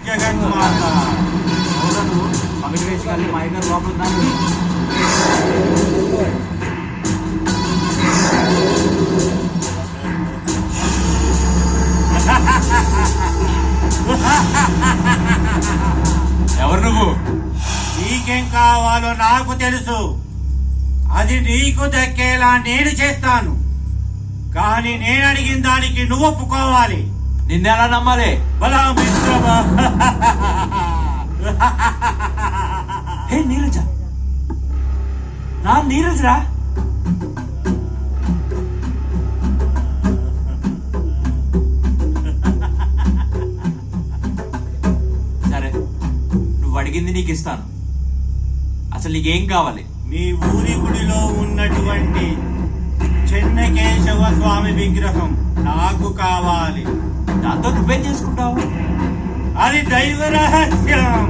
జగన్మాత. పగటి వేసి కానీ మా దగ్గర లోపల ఎవరు నువ్వు? నీకేం కావాలో నాకు తెలుసు. అది నీకు దక్కేలా నేను చేస్తాను. కానీ నేను అడిగిన దానికి నువ్వు ఒప్పుకోవాలి. నిన్నెలా నమ్మాలి? బలా మిత్రమా. హే నీరజ, నా నీరజరా? సరే, నువ్వు అడిగింది నీకు ఇస్తాను. అసలు నీకేం కావాలి? నీ ఊరి గుడిలో ఉన్నటువంటి చెన్నకేశవ స్వామి విగ్రహం నాకు కావాలి. దాంతో నువ్వేం చేసుకుంటావు? అది దైవ రహస్యం.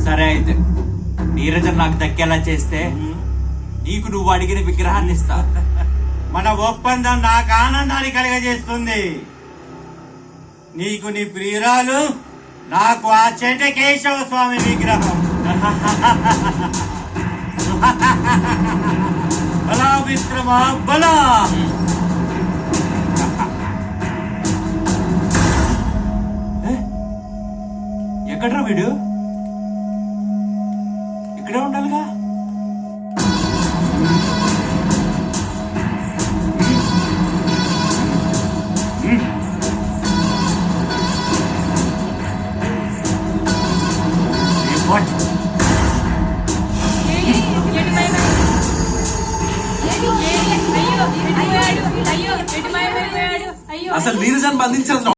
సరే అయితే నీరజ నాకు దక్కేలా చేస్తే నీకు నువ్వు అడిగిన విగ్రహాన్ని ఇస్తా. మన ఒప్పందం నాకు ఆనందాన్ని కలగజేస్తుంది. నీకు నీ ప్రియురాలు, నాకు ఆ చెన్నకేశవ స్వామి విగ్రహం. బలా మిత్రమా బలా. ఎక్కడ్రా వీడు? ఇక్కడే ఉండాలిగా. అసలు నీరజాన్ని బంధించాల్సిన